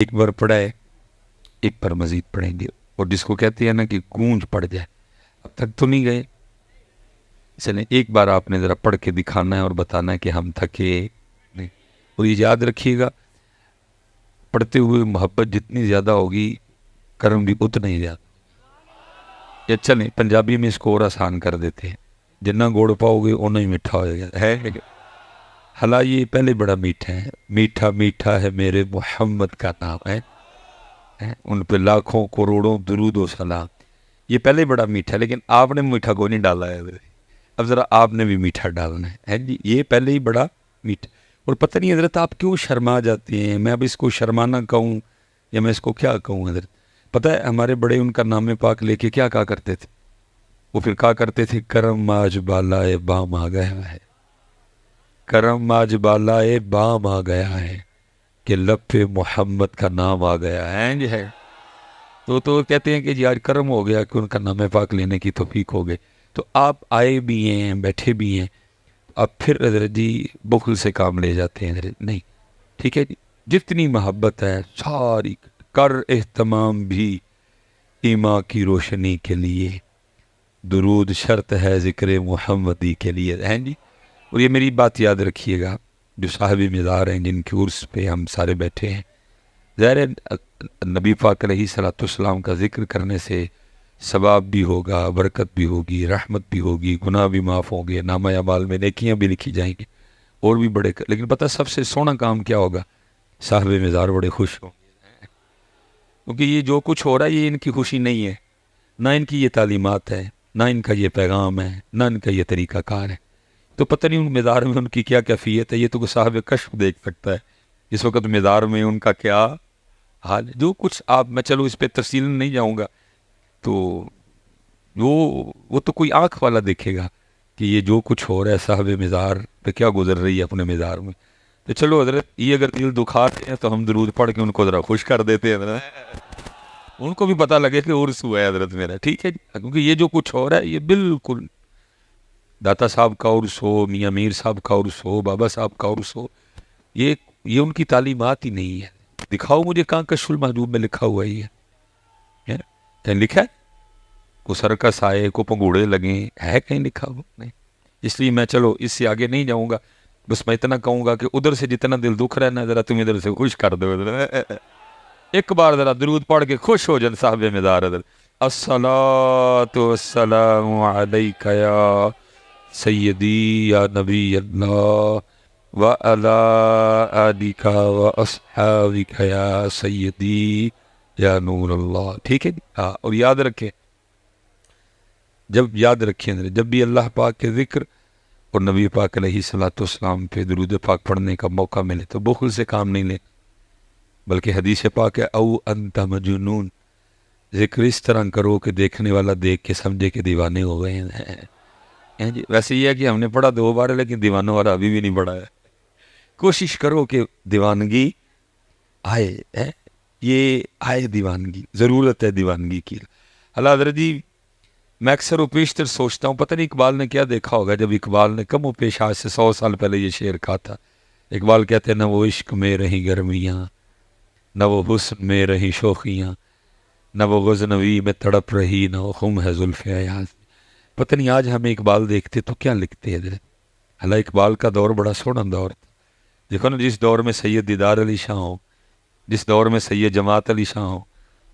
ایک بار پڑھا ہے، ایک بار مزید پڑھیں گے، اور جس کو کہتے ہیں نا کہ گونج پڑ جائے، اب تک تو نہیں گئے، چلیں ایک بار آپ نے ذرا پڑھ کے دکھانا ہے اور بتانا ہے کہ ہم تھکے نہیں۔ اور یہ یاد رکھیے گا، پڑھتے ہوئے محبت جتنی زیادہ ہوگی کرم بھی اتنا ہی زیادہ۔ یا چلیں پنجابی میں اس کو اور آسان کر دیتے ہیں، جتنا گوڑ پاؤ گے اتنا ہی میٹھا ہو جائے گا، ہے حلا یہ پہلے بڑا میٹھا ہے، میٹھا میٹھا ہے میرے محمد کا نام ہے، ان پہ لاکھوں کروڑوں درود و سلام۔ یہ پہلے بڑا میٹھا ہے، لیکن آپ نے میٹھا کو نہیں ڈالا ہے، اب ذرا آپ نے بھی میٹھا ڈالنا ہے جی، یہ پہلے ہی بڑا میٹھا۔ اور پتہ نہیں حضرت آپ کیوں شرما جاتے ہیں، میں اب اس کو شرمانا کہوں یا میں اس کو کیا کہوں حضرت؟ پتہ ہے ہمارے بڑے ان کا نام پاک لے کے کیا کہا کرتے تھے؟ وہ پھر کہا کرتے تھے کرم آج بالائے بام آ گیا ہے، کرم آج بالائے بام آ گیا ہے کہ لب پہ محمد کا نام آ گیا ہے جی ہے۔ تو کہتے ہیں کہ جی آج کرم ہو گیا کہ ان کا نام پاک لینے کی توفیق ہو گئی۔ تو آپ آئے بھی ہیں، بیٹھے بھی ہیں، اب پھر حضرت جی بخل سے کام لے جاتے ہیں حضرت، نہیں ٹھیک ہے جی، جتنی محبت ہے ساری کر اہتمام بھی ایمان کی روشنی کے لیے، درود شرط ہے ذکر محمدی کے لیے، ہیں جی۔ اور یہ میری بات یاد رکھیے گا، جو صاحب مزار ہیں جن کے عرس پہ ہم سارے بیٹھے ہیں، ظاہر ہے نبی پاک علیہ صلاۃ والسلام کا ذکر کرنے سے ثواب بھی ہوگا، برکت بھی ہوگی، رحمت بھی ہوگی، گناہ بھی معاف ہوں گے، نامہ اعمال میں نیکیاں بھی لکھی جائیں گی، اور بھی بڑے لیکن پتہ سب سے سونا کام کیا ہوگا؟ صاحب مزار بڑے خوش ہوں گے، کیونکہ یہ جو کچھ ہو رہا ہے یہ ان کی خوشی نہیں ہے، نہ ان کی یہ تعلیمات ہے، نہ ان کا یہ پیغام ہے، نہ ان کا یہ طریقہ کار ہے۔ تو پتہ نہیں ان مزار میں ان کی کیا کیفیت ہے، یہ تو صاحب کشف دیکھ سکتا ہے اس وقت مزار میں ان کا کیا حال ہے۔ جو کچھ آپ، میں چلو اس پہ تفصیل نہیں جاؤں گا، تو وہ تو کوئی آنکھ والا دیکھے گا کہ یہ جو کچھ ہو رہا ہے صاحب مزار پہ کیا گزر رہی ہے اپنے مزار میں۔ تو چلو حضرت یہ اگر دل دکھاتے ہیں تو ہم درود پڑھ کے ان کو ذرا خوش کر دیتے ہیں حضرت، ان کو بھی پتہ لگے کہ عرس ہوا ہے حضرت میرا، ٹھیک ہے جی، کیونکہ یہ جو کچھ ہو رہا ہے یہ بالکل داتا صاحب کا عرس ہو، میاں میر صاحب کا عرس ہو، بابا صاحب کا عرس ہو، یہ ان کی تعلیمات ہی نہیں ہے۔ دکھاؤ مجھے کہاں کشف المحجوب میں لکھا ہوا ہی ہے کہیں لکھا ہے؟ کو سرکس آئے، کو پنگوڑے لگیں، ہے کہیں لکھا ہوا؟ نہیں۔ اس لیے میں چلو اس سے آگے نہیں جاؤں گا، بس میں اتنا کہوں گا کہ ادھر سے جتنا دل دکھ رہا ہے نا ذرا تم ادھر سے خوش کر دو، ایک بار ذرا درود پڑھ کے خوش ہو جن صاحب مزار حضرت۔ الصلاۃ والسلام علیک یا سیدی یا نبی اللہ وعلی آلک واصحابک یا سیدی یا نور اللہ، ٹھیک ہے جی ہاں۔ اور یاد رکھیں، یاد رکھیں جب بھی اللہ پاک کے ذکر اور نبی پاک علیہ صلاۃ والسلام پہ درود پاک پڑھنے کا موقع ملے تو بخل سے کام نہیں لیں، بلکہ حدیث پاک ہے او انت مجنون، ذکر اس طرح کرو کہ دیکھنے والا دیکھ کے سمجھے کہ دیوانے ہو گئے ہیں جی۔ ویسے یہ ہے کہ ہم نے پڑھا 2 بار ہے، لیکن دیوانوں والا ابھی بھی نہیں پڑھا ہے۔ کوشش کرو کہ دیوانگی آئے، یہ آئے دیوانگی، ضرورت ہے دیوانگی کی۔ اللہ حضرت جی میں اکثر و بیشتر سوچتا ہوں پتہ نہیں اقبال نے کیا دیکھا ہوگا جب اقبال نے کم و پیش آج سے 100 سال پہلے یہ شعر کہا تھا۔ اقبال کہتے ہیں نہ وہ عشق میں رہیں گرمیاں، نہ وہ حسن میں رہیں شوخیاں، نہ وہ غزنوی میں تڑپ رہی، نہ وہ خم ہے زلف ایاز۔ پتہ نہیں آج ہمیں اقبال دیکھتے تو کیا لکھتے ہیں حضرت؟ اللہ اقبال کا دور بڑا سونا دور تھا، دیکھو نا، جس دور میں سید دیدار علی شاہ ہو، جس دور میں سید جماعت علی شاہ ہو،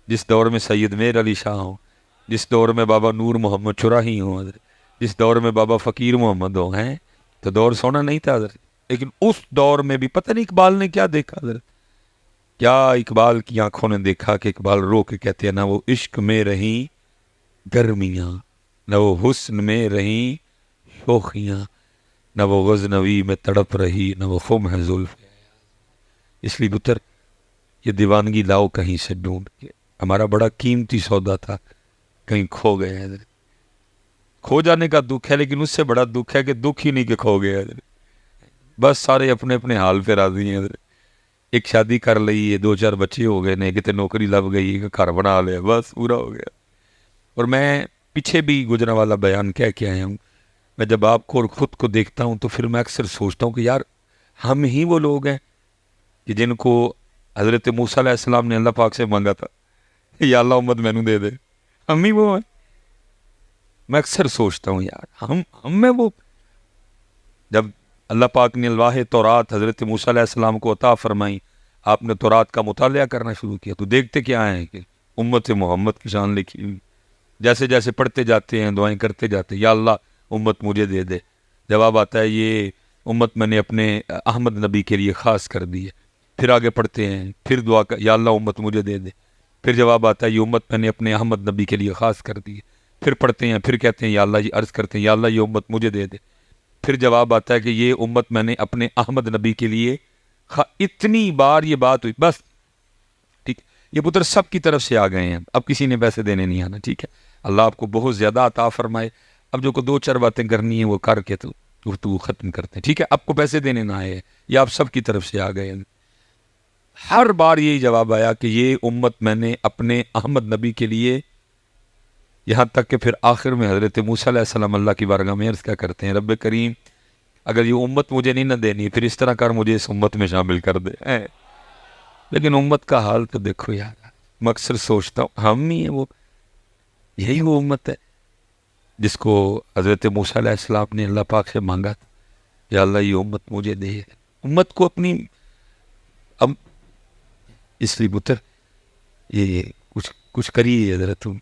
جس دور میں سید میر علی شاہ ہو، جس دور میں بابا نور محمد چراہی ہوں حضرت، جس دور میں بابا فقیر محمد ہو، ہیں تو دور سونا نہیں تھا حضرت۔ لیکن اس دور میں بھی پتہ نہیں اقبال نے کیا دیکھا حضرت، کیا اقبال کی آنکھوں نے دیکھا کہ اقبال رو کے کہتے ہیں نہ وہ عشق میں رہیں گرمیاں، نہ وہ حسن میں رہیں شوخیاں، نہ وہ غزنوی میں تڑپ رہی، نہ وہ خم ہے زلف۔ اس لیے پتر یہ دیوانگی لاؤ کہیں سے ڈھونڈ کے، ہمارا بڑا قیمتی سودا تھا کہیں کھو گئے حضرت۔ کھو جانے کا دکھ ہے، لیکن اس سے بڑا دکھ ہے کہ دکھ ہی نہیں کہ کھو گئے حضرت۔ بس سارے اپنے اپنے حال پہ راضی ہیں حضرت، ایک شادی کر لی ہے، 2-4 بچے ہو گئے نے، کتے نوکری لگ گئی، ایک گھر بنا لیا، بس پورا ہو گیا۔ اور میں پیچھے بھی گزرا والا بیان کہہ کے آیا ہوں، میں جب آپ کو اور خود کو دیکھتا ہوں تو پھر میں اکثر سوچتا ہوں کہ یار ہم ہی وہ لوگ ہیں کہ جن کو حضرت موسیٰ علیہ السلام نے اللہ پاک سے مانگا تھا یا اللہ امت مینوں دے دے. ہم ہی وہ ہیں. میں اکثر سوچتا ہوں یار ہم میں وہ، جب اللہ پاک نے الواح تورات حضرت موسیٰ علیہ السلام کو عطا فرمائی، آپ نے تورات کا مطالعہ کرنا شروع کیا تو دیکھتے کیا ہیں کہ امت محمد کی شان لکھی ہوئی. جیسے جیسے پڑھتے جاتے ہیں، دعائیں کرتے جاتے ہیں، یا اللہ امت مجھے دے دے. جواب آتا ہے یہ امت میں نے اپنے احمد نبی کے لیے خاص کر دی ہے. پھر آگے پڑھتے ہیں، پھر دعا کر یا اللہ امت مجھے دے دے. پھر جواب آتا ہے یہ امت میں نے اپنے احمد نبی کے لیے خاص کر دی ہے. پھر پڑھتے ہیں، پھر کہتے ہیں یا اللہ، یہ عرض کرتے ہیں یا اللہ یہ امت مجھے دے دے. پھر جواب آتا ہے کہ یہ امت میں نے اپنے احمد نبی کے لیے اتنی بار یہ بات ہوئی بس ٹھیک. یہ پتر سب کی طرف سے آ گئے ہیں، اب کسی نے پیسے دینے نہیں آنا. ٹھیک ہے، اللہ آپ کو بہت زیادہ عطا فرمائے. اب جو کو دو چار باتیں کرنی ہیں وہ کر کے تو گفتگو ختم کرتے ہیں. ٹھیک ہے، آپ کو پیسے دینے نہ آئے، یہ آپ سب کی طرف سے آ گئے ہیں. ہر بار یہی جواب آیا کہ یہ امت میں نے اپنے احمد نبی کے لیے، یہاں تک کہ پھر آخر میں حضرت موسیٰ علیہ السلام اللہ کی بارگاہ میں عرض کیا کرتے ہیں، رب کریم اگر یہ امت مجھے نہیں نہ دینی پھر اس طرح کر مجھے اس امت میں شامل کر دے. لیکن امت کا حال تو دیکھو یار. میں اکثر سوچتا ہوں ہم ہی ہیں وہ، یہی وہ امت ہے جس کو حضرت موسیٰ علیہ السلام نے اللہ پاک سے مانگا تھا یا اللہ یہ امت مجھے دے. امت کو اپنی اب اس لیے پتر یہ کچھ کریے حضرت تم،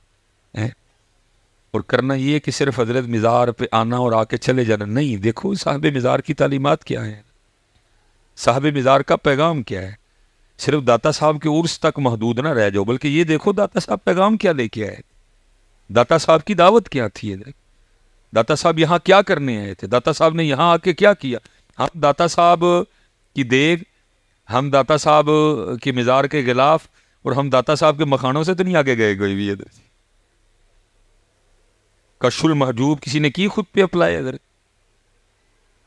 اور کرنا یہ کہ صرف حضرت مزار پہ آنا اور آ کے چلے جانا نہیں. دیکھو صاحب مزار کی تعلیمات کیا ہیں، صاحب مزار کا پیغام کیا ہے. صرف داتا صاحب کے عرس تک محدود نہ رہ جاؤ، بلکہ یہ دیکھو داتا صاحب پیغام کیا لے کے آئے. داتا صاحب کی دعوت کیا تھی، داتا صاحب یہاں کیا کرنے آئے تھے، داتا صاحب نے یہاں آ کے کیا کیا. ہم داتا صاحب کی دیگ، ہم داتا صاحب کے مزار کے غلاف اور ہم داتا صاحب کے مکھانوں سے تو نہیں آگے گئے کوئی بھی. ادھر کشف المحجوب کسی نے کی خود پہ اپلائی ادھر.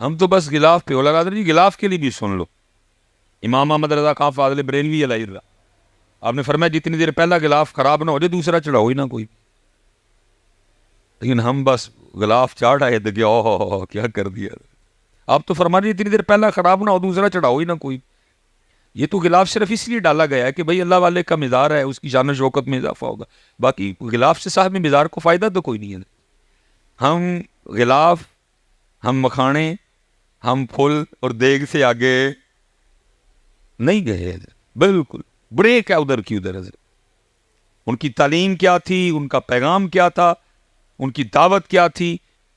ہم تو بس غلاف پہ لگا دیں. جی غلاف کے لیے بھی سن لو، امام احمد رضا خان فاضل بریلوی علیہ اللہ، آپ نے فرمایا جتنی دیر پہلا غلاف خراب نہ ہو جائے دوسرا چڑھاؤ ہی نہ کوئی. لیکن ہم بس غلاف چاڑ آئے تھے کہ اوہ کیا کر دیا. آپ تو فرما رہے اتنی دیر پہلا خراب نہ ہو دوسرا چڑھاؤ ہی نہ کوئی. یہ تو غلاف صرف اس لیے ڈالا گیا ہے کہ بھئی اللہ والے کا مزار ہے، اس کی شان و شوکت میں اضافہ ہوگا. باقی غلاف سے صاحب مزار کو فائدہ تو کوئی نہیں ہے. ہم غلاف، ہم مکھانے، ہم پھول اور دیگ سے آگے نہیں گئے. بالکل بریک ہے ادھر کی ادھر. ان کی تعلیم کیا تھی، ان کا پیغام کیا تھا، ان کی دعوت کیا تھی،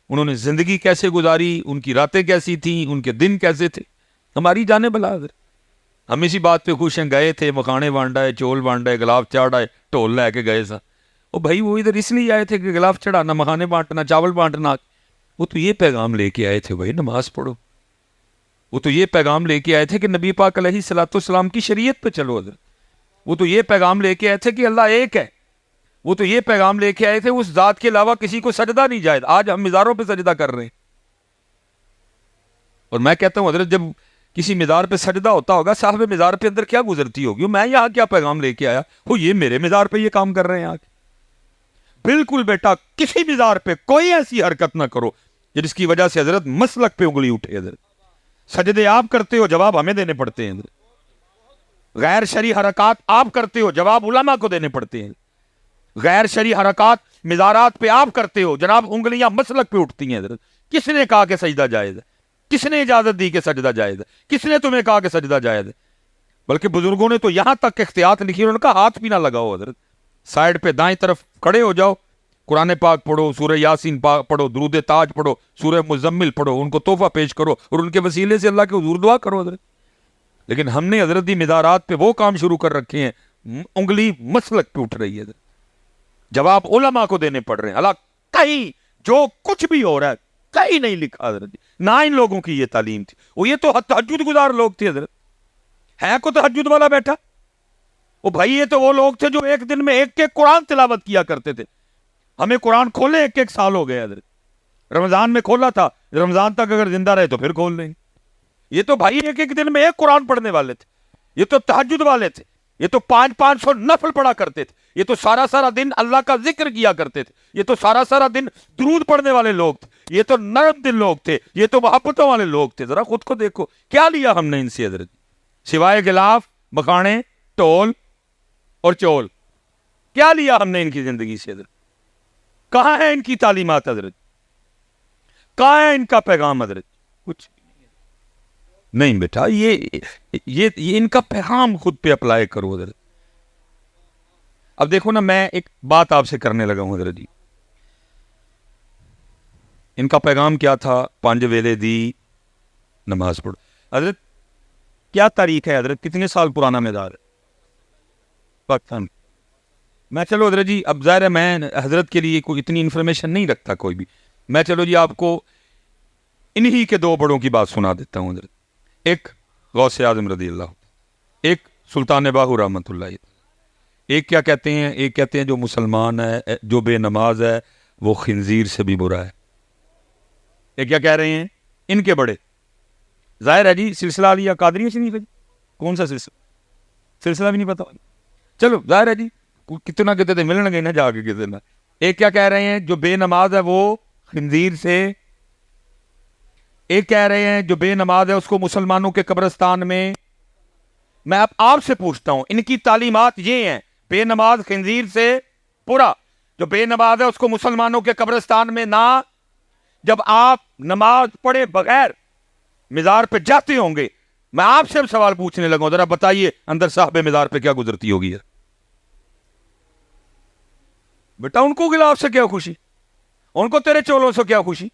انہوں نے زندگی کیسے گزاری، ان کی راتیں کیسی تھیں، ان کے دن کیسے تھے. ہماری جانے بلا حضرت ہم اسی بات پہ خوش ہیں، گئے تھے مکھانے بانڈائے، چول بانڈائے، غلاف چاڑھائے، ٹول لے کے گئے سا. او بھائی وہ ادھر اس لیے آئے تھے کہ غلاف چڑھانا، مکھانے بانٹنا، چاول بانٹنا. وہ تو یہ پیغام لے کے آئے تھے بھائی نماز پڑھو. وہ تو یہ پیغام لے کے آئے تھے کہ نبی پاک علیہ الصلوۃ والسلام کی شریعت پہ چلو حضرت. وہ تو یہ پیغام لے کے آئے تھے کہ اللہ ایک ہے. وہ تو یہ پیغام لے کے آئے تھے اس ذات کے علاوہ کسی کو سجدہ نہیں جائز. آج ہم مزاروں پہ سجدہ کر رہے ہیں. اور میں کہتا ہوں حضرت جب کسی مزار پہ سجدہ ہوتا ہوگا، صاحب مزار پہ اندر کیا گزرتی ہوگی، میں یہاں کیا پیغام لے کے آیا وہ یہ میرے مزار پہ یہ کام کر رہے ہیں آگے. بالکل بیٹا کسی مزار پہ کوئی ایسی حرکت نہ کرو جس کی وجہ سے حضرت مسلک پہ انگلی اٹھے. حضرت سجدے آپ کرتے ہو، جواب ہمیں دینے پڑتے ہیں. غیر شرعی حرکات آپ کرتے ہو، جواب علماء کو دینے پڑتے ہیں. غیر شرعی حرکات مزارات پہ آپ کرتے ہو، جناب انگلیاں مسلک پہ اٹھتی ہیں. حضرت کس نے کہا کہ سجدہ جائز ہے؟ کس نے اجازت دی کہ سجدہ جائز ہے؟ کس نے تمہیں کہا کہ سجدہ جائز ہے؟ بلکہ بزرگوں نے تو یہاں تک احتیاط لکھی، انہوں نے کہا ہاتھ بھی نہ لگاؤ. حضرت سائڈ پہ دائیں طرف کھڑے ہو جاؤ، قرآن پاک پڑھو، سورہ یاسین پڑھو، درود تاج پڑھو، سورہ مزمل پڑھو، ان کو تحفہ پیش کرو اور ان کے وسیلے سے اللہ کے حضور دعا کرو. حضرت لیکن ہم نے حضرت دی مزارات پہ وہ کام شروع کر رکھے ہیں، انگلی مسلک پہ اٹھ رہی ہے. جواب علماء کو دینے پڑ رہے ہیں. اللہ کہیں جو کچھ بھی ہو رہا ہے کہیں نہیں لکھا حضرت، نہ ان لوگوں کی یہ تعلیم تھی. وہ یہ تو تہجد گزار لوگ تھے. حضرت ہے کو تہجد والا بیٹھا؟ وہ بھائی یہ تو وہ لوگ تھے جو ایک دن میں ایک قرآن تلاوت کیا کرتے تھے. ہمیں قرآن کھولے ایک سال ہو گئے. حضرت رمضان میں کھولا تھا، رمضان تک اگر زندہ رہے تو پھر کھول لیں گے. یہ تو بھائی ایک دن میں ایک قرآن پڑھنے والے تھے. یہ تو تہجد والے تھے. یہ تو 500 نفل پڑھا کرتے تھے. یہ تو سارا دن اللہ کا ذکر کیا کرتے تھے. یہ تو سارا دن درود پڑھنے والے لوگ تھے. یہ تو نرم دل لوگ تھے. یہ تو محبتوں والے لوگ تھے. ذرا خود کو دیکھو کیا لیا ہم نے ان سے حضرت، سوائے غلاف، مکھانے ٹول اور چول. کیا لیا ہم نے ان کی زندگی سے حضرت؟ کہاں ہے ان کی تعلیمات حضرت؟ کہاں ہے ان کا پیغام حضرت؟ کچھ نہیں بیٹا. یہ ان کا پیغام خود پہ اپلائی کرو حضرت. اب دیکھو نا, میں ایک بات آپ سے کرنے لگا ہوں حضرت جی. ان کا پیغام کیا تھا؟ 5 ویلے دی نماز پڑھو. حضرت کیا تاریخ ہے حضرت؟ کتنے سال پرانا مزار ہے پاکستان؟ میں چلو حضرت جی, اب ظاہر ہے میں حضرت کے لیے کوئی اتنی انفارمیشن نہیں رکھتا کوئی بھی. میں چلو جی آپ کو انہی کے 2 بڑوں کی بات سنا دیتا ہوں حضرت. ایک غوث اعظم رضی اللہ, ایک سلطان باہو رحمۃ اللہ. ایک کیا کہتے ہیں؟ ایک کہتے ہیں جو مسلمان ہے, جو بے نماز ہے, وہ خنزیر سے بھی برا ہے. ایک کیا کہہ رہے ہیں ان کے بڑے؟ ظاہر ہے جی سلسلہ علیہ قادریہ شریف ہے جی. کون سا سلسلہ بھی نہیں پتا. چلو ظاہر ہے جی کتنا کہتے تھے, ملنے گئے نا جا کے کسی. ایک کیا کہہ رہے ہیں جو بے نماز ہے وہ خنزیر سے. ایک کہہ رہے ہیں جو بے نماز ہے اس کو مسلمانوں کے قبرستان میں. میں اب آپ سے پوچھتا ہوں, ان کی تعلیمات یہ ہیں بے نماز خنزیر سے پورا, جو بے نماز ہے اس کو مسلمانوں کے قبرستان میں نہ. جب آپ نماز پڑھے بغیر مزار پہ جاتے ہوں گے, میں آپ سے سوال پوچھنے لگا ہوں, ذرا بتائیے اندر صاحب مزار پہ کیا گزرتی ہوگی بیٹا؟ ان کو گلاب سے کیا خوشی؟ ان کو تیرے چولوں سے کیا خوشی؟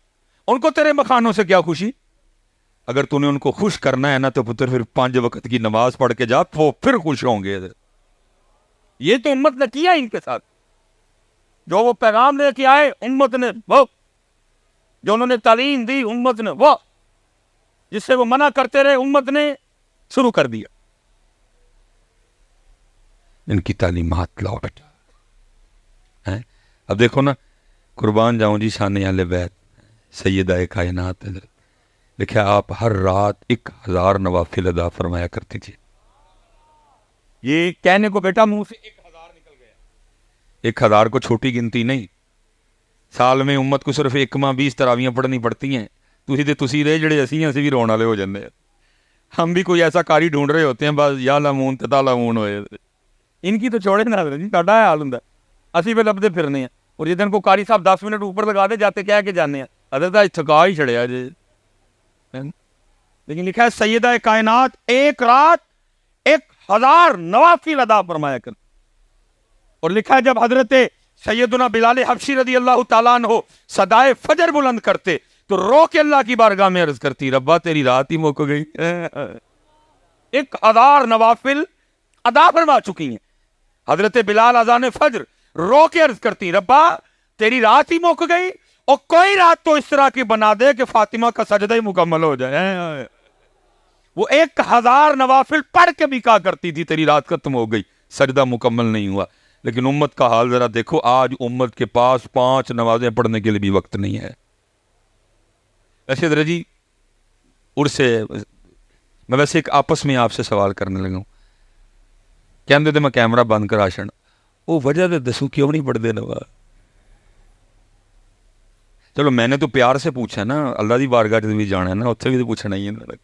ان کو تیرے مکھانوں سے کیا خوشی؟ اگر تو نے ان کو خوش کرنا ہے نا تو پتر پھر 5 وقت کی نماز پڑھ کے جا, وہ پھر خوش ہوں گے. یہ تو امت نے کیا ان کے ساتھ, جو وہ پیغام لے کے آئے امت نے, وہ جو انہوں نے تعلیم دی امت نے, وہ جس سے وہ منع کرتے رہے امت نے شروع کر دیا. ان کی تعلیمات لاؤ بیٹا. اب دیکھو نا, قربان جاؤں جی شان اہل بیت سیدہ کائنات حضرت, لکھا آپ ہر رات 1000 نوافل ادا فرمایا کرتی تھی. یہ کہنے کو بیٹا منہ سے 1000 نکل گیا. 1000 کو چھوٹی گنتی نہیں. سال میں امت کو صرف 1 ماہ 20 تراویاں پڑھنی پڑتی ہیں. تسی رہے جڑے اسی بھی رون والے ہو جاندے ہیں. ہم بھی کوئی ایسا کاری ڈھونڈ رہے ہوتے ہیں بس یا لامون تتا لامون ہوئے. ان کی تو چھوڑے نہ جی, ساڈا حال ہوندا اسی پہ لبدے پھرنے ہیں. اور جس دن کو قاری صاحب 10 منٹ اوپر لگا دے جاتے کہہ کے جانے ہیں حضرت تھکا ہی چھڑیا جی. لیکن لکھا ہے سیدہ کائنات 1 رات 1000 نوافل ادا فرمایا کر. اور لکھا ہے جب حضرت سیدنا بلال حبشی رضی اللہ تعالیٰ عنہ صدائے فجر بلند کرتے تو رو کے اللہ کی بارگاہ میں عرض کرتی, ربا تیری رات ہی مک گئی. 1000 نوافل ادا فرما چکی ہیں. حضرت بلال اذان فجر رو کے عرض کرتی, ربا تیری رات ہی مک گئی, اور کوئی رات تو اس طرح کی بنا دے کہ فاطمہ کا سجدہ ہی مکمل ہو جائے. وہ 1000 نوافل پڑھ کے بھی کہا کرتی تھی تیری رات ختم ہو گئی, سجدہ مکمل نہیں ہوا. لیکن امت کا حال ذرا دیکھو, آج امت کے پاس 5 نمازیں پڑھنے کے لیے بھی وقت نہیں ہے. ایسے در جی میں ویسے ایک آپس میں آپ سے سوال کرنے لگا ہوں. کہندے تے میں کیمرہ بند کرا چھڑ, وہ وجہ دے دسو کیوں نہیں پڑھتے نماز؟ چلو میں نے تو پیار سے پوچھا نا, اللہ دی بارگاہ بھی جانا ہے نا, اتنے بھی تو پوچھنا ہی ہے.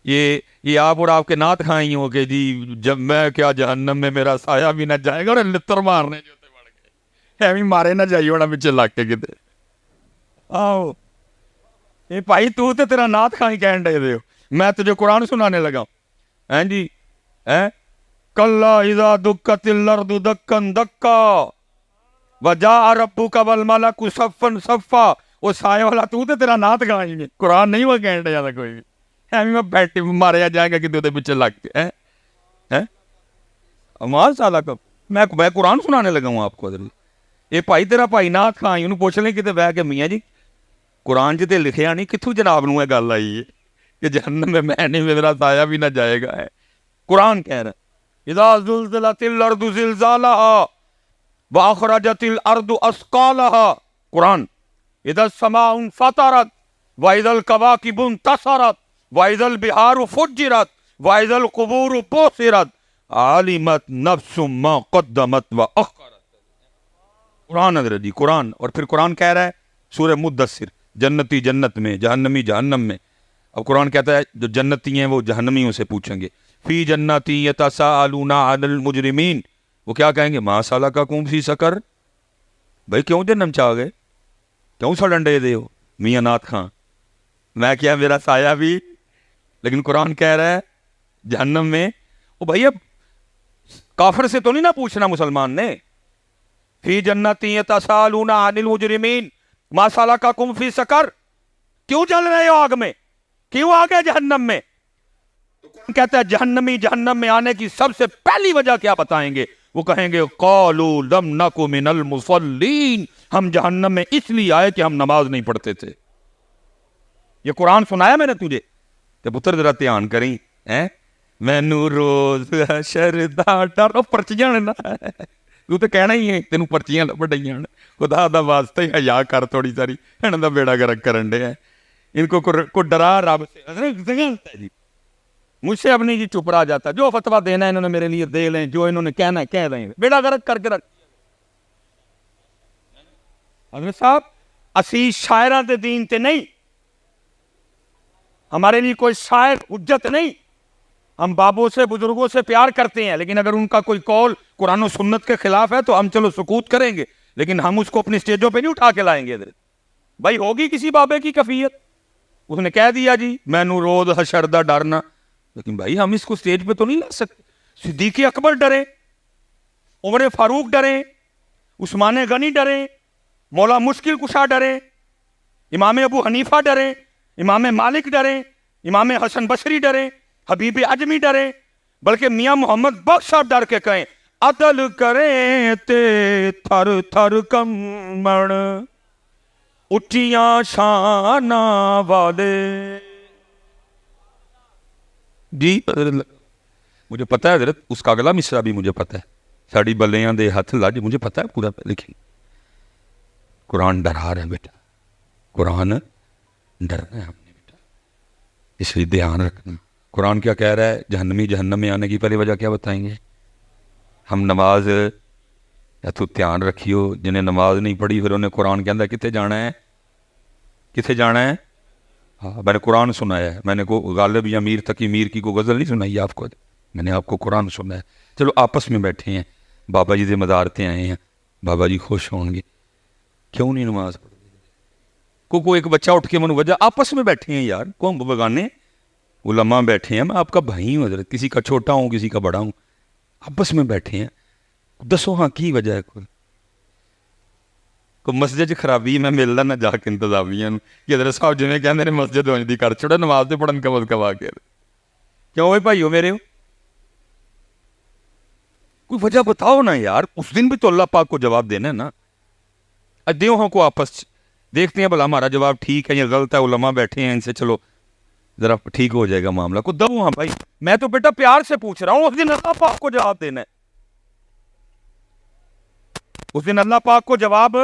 یہ آپ اور آپ کے نعت کھائیں ہو کہ جی جب میں کیا جہنم میں میرا سایہ بھی نہ جائے گا, اور لتر مارنے جو تے بڑھ گئے ایویں مارے نہ جائیے ہونا بچے لگ کے کتے. آؤ یہ بھائی تو تے تیرا نعت کھائیں کہن دے ہو, میں تجھے قرآن سنانے لگا ہوں. جی کلا اذا دکت الارض دکن دکا وجاء ربک والملک صفا صفا. وہ سائے والا تو تے تیرا نعت گائیں گے, قرآن نہیں وہ کہن دیا کوئی بھی. میں بیٹھے ماریا جائے گا کہ پیچھے لگ کے امال سالہ کب میں قرآن سنانے لگا ہوں آپ کو. یہ بھائی تیرا بھائی نعت کھائیں انہوں پوچھ لیں کتے بہ کے, میاں جی قرآن تے لکھیا نہیں, کتوں جناب نو گل آئی ہے کہ جہنم میں نہیں میرا سایہ بھی نہ جائے گا. قرآن کہہ رہا ہے اذا زلزلت الارض زلزالها واخرجت الارض اثقالها. قرآن اذا السماء انفطرت واذا الكواكب انتصرت واذا البحار فجرت واذا القبور بؤثرت علمت نفس ما قدمت واخرت. قرآن حضرت جی قرآن. اور پھر قرآن کہہ رہا ہے سورہ مدثر, جنتی جنت میں, جہنمی جہنم میں. اب قرآن کہتا ہے جو جنتی ہیں وہ جہنمیوں سے پوچھیں گے فی جنات یتساءلون عن المجرمین، وہ کیا کہیں گے؟ ما سلککم فی سقر، بھائی کیوں جہنم چاہ گئے، کیوں سڑن دے ہو میاں نات خان، میں کیا میرا سایہ بھی، لیکن قرآن کہہ رہا ہے جہنم میں۔ او بھائی اب کافر سے تو نہیں نہ پوچھنا مسلمان نے، فی جنات یتساءلون عن المجرمین ما سلککم فی سقر، کیوں جل رہے ہو آگ میں، کیوں آ گئے جہنم میں؟ کہتا ہے جہنمی جہنم میں آنے کی سب سے پہلی وجہ کیا بتائیں گے؟ وہ کہیں گے قالوا لم نک من المصلین، ہم جہنم میں اس لیے آئے کہ ہم نماز نہیں پڑھتے تھے۔ یہ قرآن سنایا میں نے تجھے، کہ پتر ذرا دھیان کریں، مینو روز حشر دا ڈر، پرچیاں نا تو تے کہنا ہی ہے تینوں پرچیاں لبڑ ڈیاں، خدا دا واسطہ ہی حیا کر تھوڑی ساری، انہاں دا بیڑا گرک کرن دے ہیں، ان کو ڈرا رب سے۔ جی مجھ سے اب نہیں جی چپ رہا جاتا، جو فتویٰ دینا ہے انہوں نے میرے لیے دے لیں، جو انہوں نے کہنا ہے کہہ دیں، بیڑا گرک کر کے رکھ۔ حضرت صاحب اسی شاعراں دے دین تے نہیں، ہمارے لیے کوئی شاعر حجت نہیں، ہم بابوں سے بزرگوں سے پیار کرتے ہیں، لیکن اگر ان کا کوئی قول قرآن و سنت کے خلاف ہے تو ہم چلو سکوت کریں گے، لیکن ہم اس کو اپنی سٹیجوں پہ نہیں اٹھا کے لائیں گے۔ بھائی ہوگی کسی بابے کی کفیت، اس نے کہہ دیا جی مینو روز حشر دا ڈرنا، لیکن بھائی ہم اس کو سٹیج پہ تو نہیں لا سکتے۔ صدیق اکبر ڈرے، عمر فاروق ڈرے، عثمان غنی ڈرے، مولا مشکل کشا ڈرے، امام ابو حنیفہ ڈرے، امام مالک ڈرے، امام حسن بصری ڈرے، حبیب اجمی ڈرے، بلکہ میاں محمد بخش صاحب ڈر کے کہیں عدل کریں تے تھر تھر کمبن اٹھیاں شانہ والے۔ جی مجھے پتا ہے حضرت، اس کا اگلا مصرع بھی مجھے پتا ہے، ساڑی بلیاں دے ہاتھ لج، مجھے پتا ہے پورا، لیکن قرآن ڈرا رہا ہے بیٹا، قرآن ڈر رہا ہے ہم نے بیٹا، اس لیے دھیان رکھنا۔ قرآن کیا کہہ رہا ہے؟ جہنمی جہنم میں آنے کی پہلی وجہ کیا بتائیں گے؟ ہم نماز، یا تو دھیان رکھیو جنہیں نماز نہیں پڑھی پھر انہیں قرآن کے اندر کتنے جانا ہے، کتنے جانا ہے؟ ہاں میں نے قرآن سنایا ہے، میں نے کو غالب یا میر تقی میر کی کوئی غزل نہیں سنائی آپ کو، میں نے آپ کو قرآن سنا ہے۔ چلو آپس میں بیٹھے ہیں، بابا جی سے مدارتے آئے ہیں، بابا جی خوش ہوں گے، کیوں نہیں نماز پڑھ کوئی ایک بچہ اٹھ کے من وجہ، آپس میں بیٹھے ہیں یار، کون بگانے علماء بیٹھے ہیں، میں آپ کا بھائی ہوں حضرت، کسی کا چھوٹا ہوں کسی کا بڑا ہوں، آپس میں بیٹھے ہیں، دسو ہاں کی وجہ ہے؟ کوئی مسجد خرابی میں ملنا نہ جا کے انتظامیہ کہ حضرت صاحب جی کہتے ہیں مسجد ہونی دی کر چھوڑا، نماز سے پڑھن کم از کم آ کے، کیوں بھائی بھائیو میرے ہو؟ کوئی وجہ بتاؤ نا یار، اس دن بھی تو اللہ پاک کو جواب دینا ہے نا، دیو ہوں کو آپس دیکھتے ہیں بھلا ہمارا جواب ٹھیک ہے یا غلط ہے، علماء بیٹھے ہیں ان سے چلو ذرا ٹھیک ہو جائے گا معاملہ، کو دو ہاں بھائی، میں تو بیٹا پیار سے پوچھ رہا ہوں، اس دن اللہ پاک کو جواب دینا ہے، اس دن اللہ پاک کو جواب۔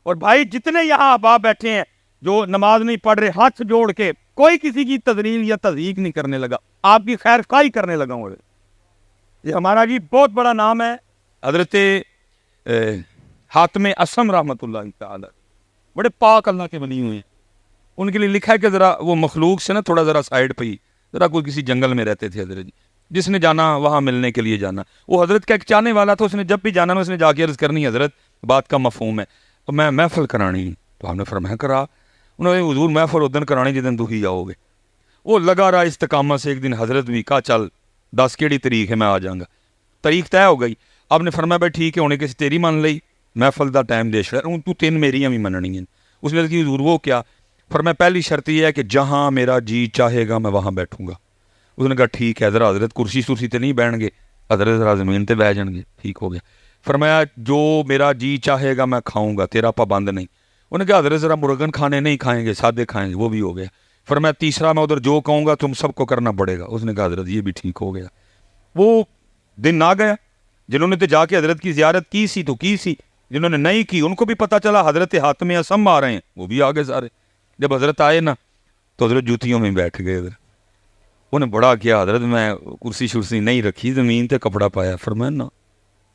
اور بھائی جتنے یہاں احباب بیٹھے ہیں جو نماز نہیں پڑھ رہے، ہاتھ جوڑ کے کوئی کسی کی تذلیل یا تضحیق نہیں کرنے لگا، آپ کی خیر خواہی کرنے لگا ہوں۔ یہ ہمارا جی بہت بڑا نام ہے، حضرت حاتم اسم رحمۃ اللہ تعالی، بڑے پاک اللہ کے ولی ہوئے ہیں، ان کے لیے لکھا ہے کہ ذرا وہ مخلوق سے نا تھوڑا ذرا سائڈ پہ ہی، ذرا کوئی کسی جنگل میں رہتے تھے حضرت جی، جس نے جانا وہاں ملنے کے لیے جانا، وہ حضرت کا ایک چاہنے والا تھا، اس نے جب بھی جانا نا اس نے جا کے عرض کرنی حضرت بات کا مفہوم ہے تو میں محفل کرانی، تو ہم نے فرمایا کرا، انہوں نے حضور محفل ادن کرانی جدن تو ہی آؤ گے، وہ لگا رہا استقامت سے، ایک دن حضرت بھی کہا چل 10 کیڑی تاریخ ہے میں آ جاؤں گا، تاریخ طے ہو گئی، آپ نے فرمایا بھائی ٹھیک ہے، ہونے کسی تیری مان لئی، محفل دا ٹائم دے شر تو 3 میریاں بھی مننی ہیں، اس نے کہا حضور وہ کیا؟ فرمایا پہلی شرط یہ ہے کہ جہاں میرا جی چاہے گا میں وہاں بیٹھوں گا، اس نے کہا ٹھیک ہے ذرا حضرت کرسی سرسی تے نہیں بیٹھ گے، حضرت ذرا زمین تے بیٹھ جان گے، ٹھیک ہو گیا۔ فرمایا جو میرا جی چاہے گا میں کھاؤں گا، تیرا پابند نہیں، انہوں نے کہا حضرت ذرا مرغن کھانے نہیں کھائیں گے، سادے کھائیں گے، وہ بھی ہو گیا۔ فرمایا تیسرا میں ادھر جو کہوں گا تم سب کو کرنا پڑے گا، اس نے کہا حضرت یہ بھی ٹھیک ہو گیا۔ وہ دن آ گیا، جنہوں نے تو جا کے حضرت کی زیارت کی سی تو کی سی، جنہوں نے نہیں کی ان کو بھی پتہ چلا حضرت حاتم اسم آ رہے ہیں، وہ بھی آگے سارے، جب حضرت آئے نا تو حضرت جوتیوں میں بیٹھ گئے، ادھر انہیں بڑا کیا حضرت میں کرسی شرسی نہیں رکھی، زمین تے کپڑا پایا، فرمایا نا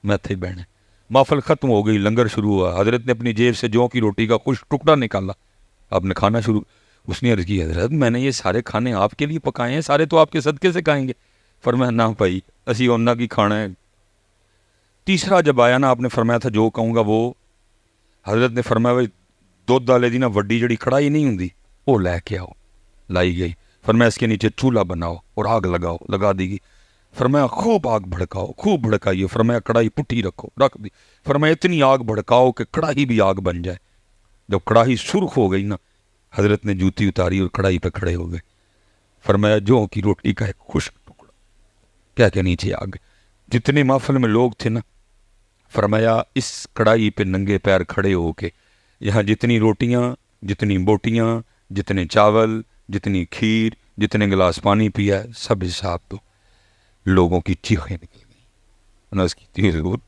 میں اتھے ہی بہنا۔ محفل ختم ہو گئی، لنگر شروع ہوا، حضرت نے اپنی جیب سے جو کی روٹی کا خوش ٹکڑا نکالا، آپ نے کھانا شروع، اس نے عرض کی حضرت میں نے یہ سارے کھانے آپ کے لیے پکائے ہیں، سارے تو آپ کے صدقے سے کھائیں گے، فرمایا نہ بھائی اسی اونا کی کھانا ہے. تیسرا جب آیا نا آپ نے فرمایا تھا جو کہوں گا وہ. حضرت نے فرمایا بھائی دودھ والے دی نا وڈی جڑی کڑائی نہیں ہوندی وہ لے کے آؤ. لائی گئی. فرمایا اس کے نیچے چولہا بناؤ اور آگ لگاؤ. لگا دی گئی. فرمایا خوب آگ بھڑکاؤ, خوب بھڑکائیے. فرمایا کڑائی پٹھی رکھو, رکھ دی. فرمایا اتنی آگ بھڑکاؤ کہ کڑاہی بھی آگ بن جائے. جب کڑاہی سرخ ہو گئی نا حضرت نے جوتی اتاری اور کڑائی پہ کھڑے ہو گئے. فرمایا جو کی روٹی کا ایک خشک ٹکڑا کیا کہ نیچے آ گئے. جتنے محفل میں لوگ تھے نا فرمایا اس کڑائی پہ ننگے پیر کھڑے ہو کے یہاں جتنی روٹیاں, جتنی بوٹیاں, جتنے چاول, جتنی کھیر, جتنے گلاس پانی پیا سب حساب دو. لوگوں کی چیخیں نکل گئیں. نس کی تھی حضور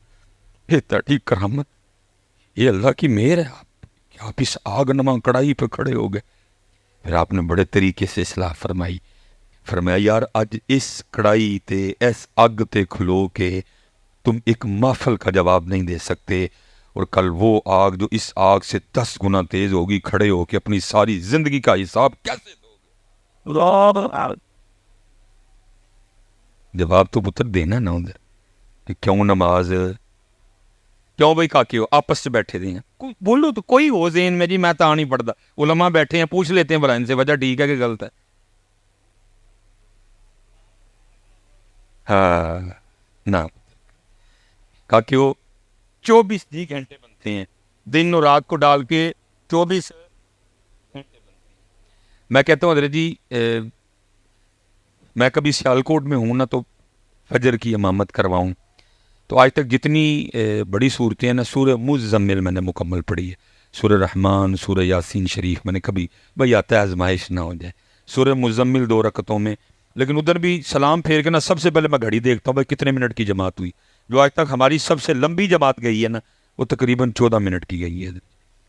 یہ تڑی کرامت, یہ اللہ کی مہر ہے کہ آپ اس آگ نما کڑائی پہ کھڑے ہو گئے. پھر آپ نے بڑے طریقے سے اصلاح فرمائی. فرمایا یار اج اس کڑائی تے اس اگ تے کھلو کے تم ایک محفل کا جواب نہیں دے سکتے, اور کل وہ آگ جو اس آگ سے 10 گنا تیز ہوگی کھڑے ہو کے اپنی ساری زندگی کا حساب کیسے دو گے؟ جواب تو پتر دینا نا ادھر کہ کیوں نماز, کیوں بھائی کاکے ہو آپس سے بیٹھے دے ہیں بولو تو کوئی ہو ذہن میں جی میں تا نہیں پڑھتا. علماء بیٹھے ہیں پوچھ لیتے ہیں بلا ان سے وجہ ٹھیک ہے کہ غلط ہے. ہاں نا کاکے ہو 24 گھنٹے بنتے ہیں, دن اور رات کو ڈال کے 24 گھنٹے بنتے ہیں. میں کہتا ہوں حضرت جی میں کبھی سیالکوٹ میں ہوں نا تو فجر کی امامت کرواؤں تو آج تک جتنی بڑی صورتیں ہیں نا سورہ مزمل میں نے مکمل پڑھی ہے. سورہ رحمان, سورہ یاسین شریف میں نے کبھی بھائی آتا ہے آزمائش نہ ہو جائے. سورہ مزمل 2 رکعتوں میں, لیکن ادھر بھی سلام پھیر کے نا سب سے پہلے میں گھڑی دیکھتا ہوں بھائی کتنے منٹ کی جماعت ہوئی. جو آج تک ہماری سب سے لمبی جماعت گئی ہے نا وہ تقریباً 14 منٹ کی گئی ہے.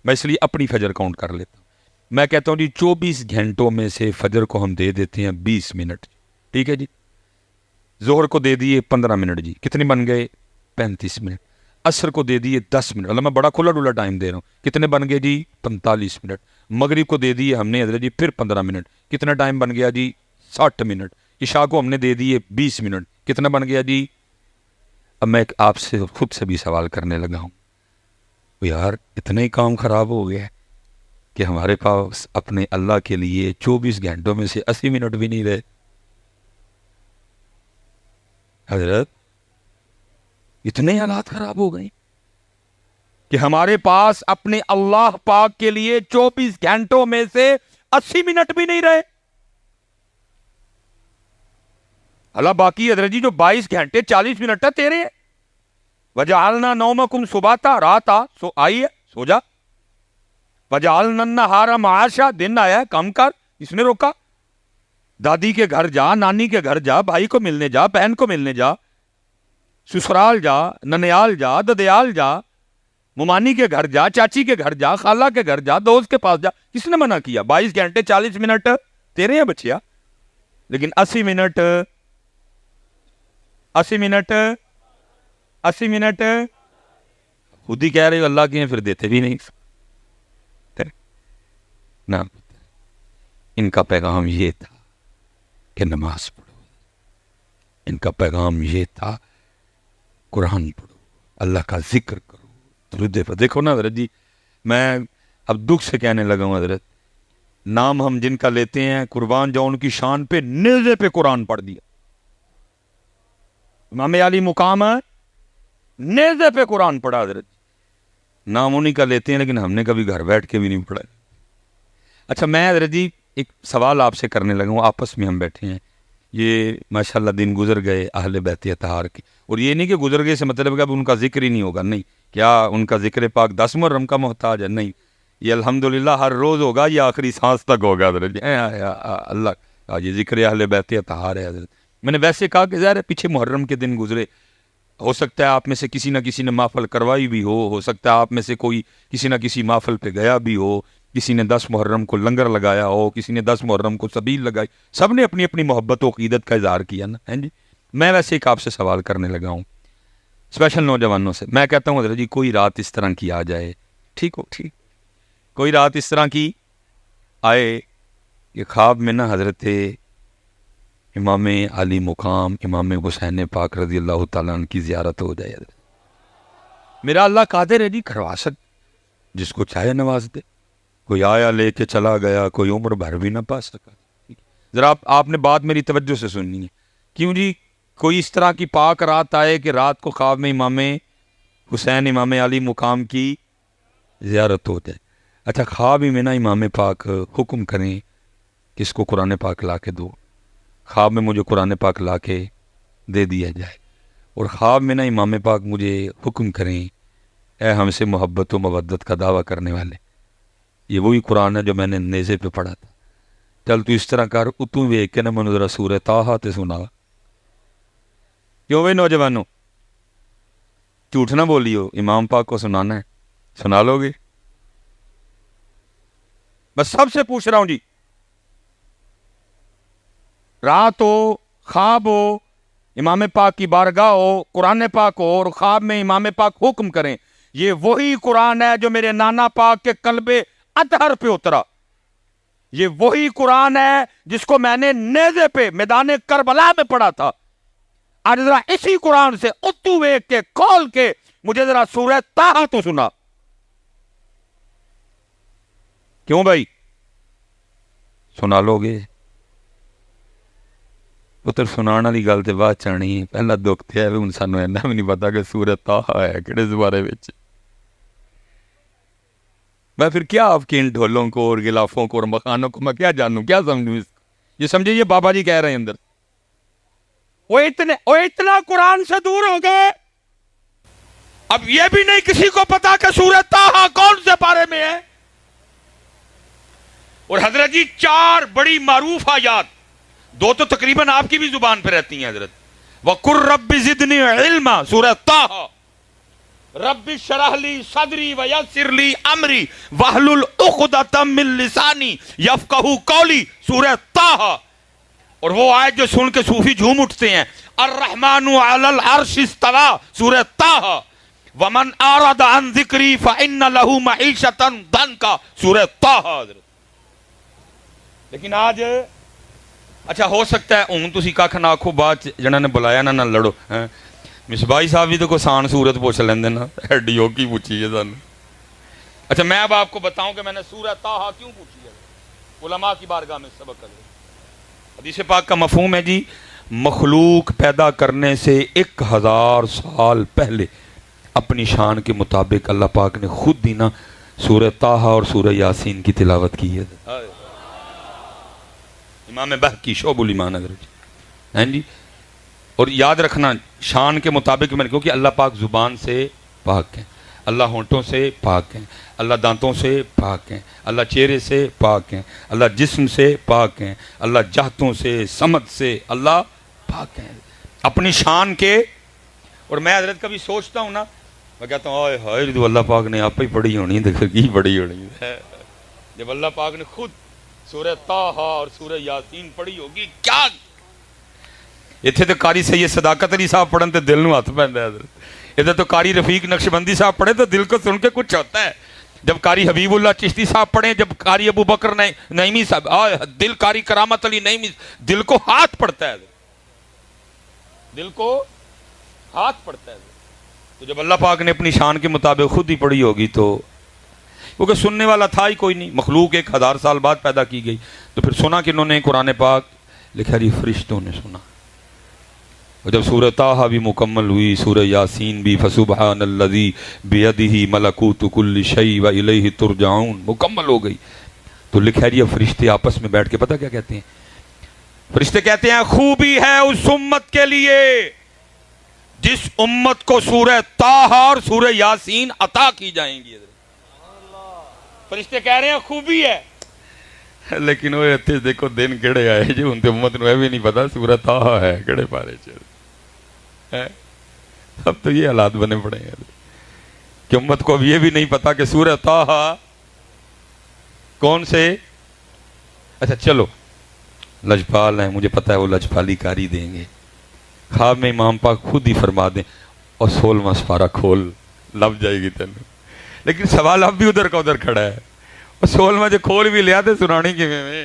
میں اس لیے اپنی فجر کاؤنٹ کر لیتا ہوں. میں کہتا ہوں جی 24 گھنٹوں میں سے فجر کو ہم دے دیتے ہیں 20 منٹ. ٹھیک ہے جی. ظہر کو دے دیے 15 منٹ جی, کتنے بن گئے 35 منٹ. عصر کو دے دیے 10 منٹ, اللہ میں بڑا کھلا ڈولا ٹائم دے رہا ہوں, کتنے بن گئے جی 45 منٹ. مغرب کو دے دیے ہم نے حضرت جی پھر 15 منٹ, کتنا ٹائم بن گیا جی 60 منٹ. عشاء کو ہم نے دے دیے 20 منٹ, کتنا بن گیا جی. اب میں آپ سے خود سے بھی سوال کرنے لگا ہوں یار اتنا ہی کام خراب ہو گیا ہے کہ ہمارے پاس اپنے اللہ کے لیے 24 گھنٹوں میں سے 80 منٹ بھی نہیں رہے. حضرت اتنے حالات خراب ہو گئے کہ ہمارے پاس اپنے اللہ پاک کے لیے 24 گھنٹوں میں سے 80 منٹ بھی نہیں رہے. اللہ باقی حضرت جی جو 22 گھنٹے 40 منٹ ہے تیرے ہیں. وجعلنا نومکم سباتا, رات سو آئی ہے سو جا. وجعلنا النہار معاشا, دن آیا ہے کم کر, اس نے روکا. دادی کے گھر جا, نانی کے گھر جا, بھائی کو ملنے جا, بہن کو ملنے جا, سسرال جا, ننیال جا, ددیال جا, ممانی کے گھر جا, چاچی کے گھر جا, خالہ کے گھر جا, دوست کے پاس جا. کس نے منع کیا؟ 22 گھنٹے 40 منٹ تیرے ہیں بچیا. لیکن 80 منٹ 80 منٹ 80 منٹ خود ہی کہہ رہے ہو اللہ کے ہیں, پھر دیتے بھی نہیں نا. ان کا پیغام یہ تھا کہ نماز پڑھو, ان کا پیغام یہ تھا قرآن پڑھو, اللہ کا ذکر کرو, درود پر. دیکھو نا حضرت جی میں اب دکھ سے کہنے لگا ہوں حضرت, نام ہم جن کا لیتے ہیں قربان جاؤ ان کی شان پہ نیزے پہ قرآن پڑھ دیا. امام علی مقام ہے, نیزے پہ قرآن پڑھا حضرت. نام انہیں کا لیتے ہیں لیکن ہم نے کبھی گھر بیٹھ کے بھی نہیں پڑھا. اچھا میں حضرت جی ایک سوال آپ سے کرنے لگا ہوں, آپس میں ہم بیٹھے ہیں, یہ ماشاءاللہ دن گزر گئے اہل بیت اطہار کے, اور یہ نہیں کہ گزر گئے سے مطلب کہ اب ان کا ذکر ہی نہیں ہوگا, نہیں. کیا ان کا ذکر پاک 10 محرم کا محتاج ہے؟ نہیں, یہ الحمدللہ ہر روز ہوگا, یہ آخری سانس تک ہوگا حضرت جی. اللہ یہ ذکر اہل بیت اطہار ہے حضرت. میں نے ویسے کہا کہ ظاہر ہے پیچھے محرم کے دن گزرے, ہو سکتا ہے آپ میں سے کسی نہ کسی نے محفل کروائی بھی ہو سکتا ہے آپ میں سے کوئی کسی نہ کسی محفل پہ گیا بھی ہو, کسی نے 10 محرم کو لنگر لگایا ہو, کسی نے 10 محرم کو سبیل لگائی, سب نے اپنی اپنی محبت و عقیدت کا اظہار کیا نا, ہیں جی. میں ویسے ایک آپ سے سوال کرنے لگا ہوں اسپیشل نوجوانوں سے. میں کہتا ہوں حضرت جی کوئی رات اس طرح کی آ جائے, ٹھیک ہو, ٹھیک, کوئی رات اس طرح کی آئے کہ خواب میں نا حضرت امام علی مقام امام حسین پاک رضی اللہ تعالیٰ عنہ کی زیارت ہو جائے. میرا اللہ قادر ہے جی کروا سکتے، جس کو چاہے نواز دے. کوئی آیا لے کے چلا گیا، کوئی عمر بھر بھی نہ پا سکا. ذرا آپ نے بات میری توجہ سے سننی ہے. کیوں جی؟ کوئی اس طرح کی پاک رات آئے کہ رات کو خواب میں امام حسین امام علی مقام کی زیارت ہو جائے. اچھا خواب ہی میں نا امام پاک حکم کریں کہ اس کو قرآن پاک لا کے دو. خواب میں مجھے قرآن پاک لا کے دے دیا جائے، اور خواب میں نا امام پاک مجھے حکم کریں اے ہم سے محبت و مودت کا دعویٰ کرنے والے، یہ وہی قرآن ہے جو میں نے نیزے پہ پڑھا تھا. چل تو اس طرح کر، اتوں ویک کے نا منو ذرا سورہ طٰہٰ تے سنا. کیوں بھائی نوجوانوں، جھوٹ نہ بولیو، امام پاک کو سنانا ہے، سنا لو گے؟ بس سب سے پوچھ رہا ہوں جی، رات ہو، خواب ہو، امام پاک کی بارگاہ ہو، قرآن پاک ہو، اور خواب میں امام پاک حکم کریں، یہ وہی قرآن ہے جو میرے نانا پاک کے قلب اطہر پہ اترا. یہ وہی قرآن ہے جس کو میں نے نیزے پہ میدان کربلا میں پڑھا تھا. آج ذرا اسی قرآن سے اتو ویک کے کھول کے مجھے ذرا سورہ طٰہٰ تو سنا. کیوں بھائی سنا لو گے؟ پتر سنانا والی گل تے بعد چانی ہے، پہلا دکھ تے ہے ہن سانو اینا بھی نہیں پتا کہ سورہ طٰہٰ ہے کہڑے زبارے وچ. میں پھر کیا آپ کے ان ڈھولوں کو اور غلافوں کو اور مکانوں کو میں کیا جانوں، کیا سمجھوں اس کو؟ یہ سمجھے یہ بابا جی کہہ رہے ہیں اندر وہ اتنا قرآن سے دور ہو گئے، اب یہ بھی نہیں کسی کو پتا کہ سورہ طٰہٰ کون سے پارے میں ہے. اور حضرت جی 4 بڑی معروف آیات، 2 تو تقریباً آپ کی بھی زبان پہ رہتی ہیں حضرت. وَقُلْ رَبِّ زِدْنِي عِلْمًا سورہ طٰہٰ، رب اشرح لی صدری ویسر لی امری واحلل عقدۃ من لسانی یفقہوا قولی سورہ طٰہٰ. اور وہ آیت جو سن کے صوفی جھوم اٹھتے ہیں، الرحمن علی العرش استوی سورہ طٰہٰ، ومن اعرض عن ذکری فإن له معیشۃ ضنکا سورہ طٰہٰ. لیکن آج اچھا ہو سکتا ہے ہوں تسی کھ نہ آکھو، بات جنہاں نے بلایا نہ لڑو. مصباحی صاحب بھی تو کوئی سان صورت پوچھ لیندے نا، ایڈی اوکی پوچھی ہے سانو. اچھا میں اب آپ کو بتاؤں کہ میں نے سورہ طٰہٰ کیوں پوچھی ہے. علماء کی بارگاہ میں سبق کرے. حدیث پاک کا مفہوم ہے جی، مخلوق پیدا کرنے سے 1000 سال پہلے اپنی شان کے مطابق اللہ پاک نے خود ہی نا سورہ طٰہٰ اور سورہ یاسین کی تلاوت کی ہے. امام بہقی شعب الایمان حضرت ہیں جی. اور یاد رکھنا شان کے مطابق میں، کیونکہ اللہ پاک زبان سے پاک ہیں، اللہ ہونٹوں سے پاک ہیں، اللہ دانتوں سے پاک ہیں، اللہ چہرے سے پاک ہیں، اللہ جسم سے پاک ہیں، اللہ جہتوں سے سمت سے اللہ پاک ہیں اپنی شان کے. اور میں حضرت کبھی سوچتا ہوں نا، میں کہتا ہوں آئے ہائے تو اللہ پاک نے آپ ہی پڑھی ہونی ہے، کی پڑھی ہونی ہے. جب اللہ پاک نے خود سورہ طٰہٰ اور سورہ یاسین پڑھی ہوگی کیا. اتنے تو قاری سید صداقت علی صاحب پڑھن تے دل نو ہاتھ پیندا ہے حضرت. ادھر تو قاری رفیق نقشبندی صاحب پڑھے تو دل کو سن کے کچھ ہوتا ہے. جب قاری حبیب اللہ چشتی صاحب پڑھیں، جب قاری ابو بکر نعیمی صاحب، دل قاری کرامت علی نعیمی، دل کو ہاتھ پڑتا ہے، دل کو ہاتھ پڑتا ہے. تو جب اللہ پاک نے اپنی شان کے مطابق خود ہی پڑھی ہوگی تو، کیونکہ سننے والا تھا ہی کوئی نہیں، مخلوق 1000 سال بعد پیدا کی گئی، تو پھر سنا کہ انہوں نے قرآن پاک لکھا جی فرشتوں نے سنا. اور جب سورہ طٰہٰ بھی مکمل ہوئی، سورہ یاسین بھی، فسبحان الذی بیدہ ملکوت کل شیء والیہ ترجعون مکمل ہو گئی، تو لکھا جی اب فرشتے آپس میں بیٹھ کے پتہ کیا کہتے ہیں؟ فرشتے کہتے ہیں خوبی ہے اس امت کے لیے جس امت کو سورہ طٰہٰ اور سورہ یاسین عطا کی جائیں گی. فرشتے کہہ رہے ہیں خوبی ہے، لیکن وہ اتنے دیکھو دن کہڑے آئے جی ان تے امت نو بھی نہیں پتا سورہ طٰہٰ ہے کہڑے پارے چ. اب تو یہ حالات بنے پڑے ہیں کہ امت کو اب یہ بھی نہیں پتا کہ سورہ طٰہٰ کون سے. اچھا چلو لجپال ہیں، مجھے پتا ہے وہ لجپالی کاری دیں گے. خواب میں امام پاک خود ہی فرما دیں اور 16واں سپارہ کھول، لب جائے گی تینوں. لیکن سوال اب بھی ادھر کا ادھر کھڑا ہے، اور 16واں جو کھول بھی لیا تو سنانی کی میں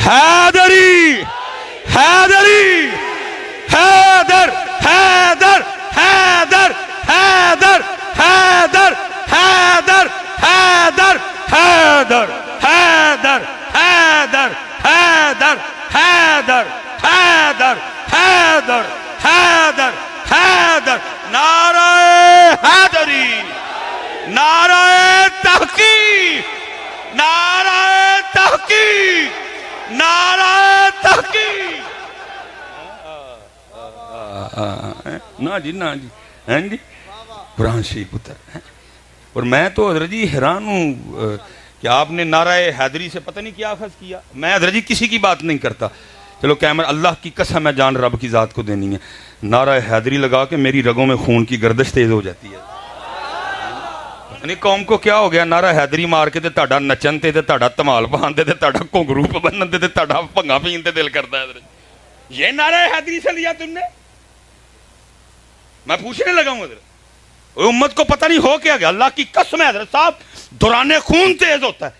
حیدری حیدری حیدر حیدر حیدر حیدر حیدر حیدر حیدر حیدر حیدر حیدر حیدر حیدر حیدر حیدر حیدر حیدر نعرہ حیدری نعرہ تحقیق نعرہ تحقیق نعرہ تحقیق نا جی نا جی ہیں جی قرآن شریف پتر. اور میں تو حضرت جی حیران ہوں کہ آپ نے نعرہ حیدری سے پتہ نہیں کیا اخذ کیا. میں حضرت جی کسی کی بات نہیں کرتا, چلو کیمرہ اللہ کی قسم ہے جان رب کی ذات کو دینی ہے, نعرہ حیدری لگا کے میری رگوں میں خون کی گردش تیز ہو جاتی ہے. یعنی قوم کو کیا ہو گیا, نعرہ حیدری مار کے تے تہاڈا نچن تے تہاڈا ਧਮਾਲ پان تے تہاڈا گھنگرو بنن تے تہاڈا بھنگا پین تے دل کرتا ہے. یہ نعرہ حیدری سے لیا تم نے؟ میں پوچھنے لگا ہوں حضرت, امت کو پتہ نہیں ہو کیا گیا. اللہ کی قسم ہے حضرت صاحب, دوران خون تیز ہوتا ہے.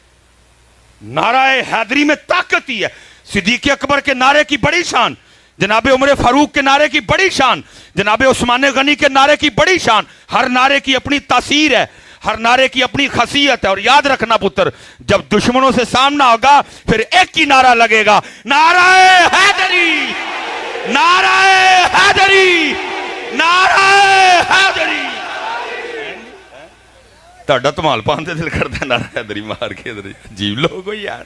نعرہ حیدری میں طاقت ہی ہے. صدیق اکبر کے نعرے کی بڑی شان, جناب عمر فاروق کے نعرے کی بڑی شان, جناب عثمان غنی کے نعرے کی بڑی شان. ہر نعرے کی اپنی تاثیر ہے, ہر نعرے کی اپنی خاصیت ہے. اور یاد رکھنا پتر, جب دشمنوں سے سامنا ہوگا پھر ایک ہی نعرہ لگے گا, نعرہ حیدری نعرہ حیدری نعرہ حیدری. تہاڈا ਧਮਾਲ پان تے دل کردا ہے نعرہ حیدری مار کے. عجیب لوگ ہو یار,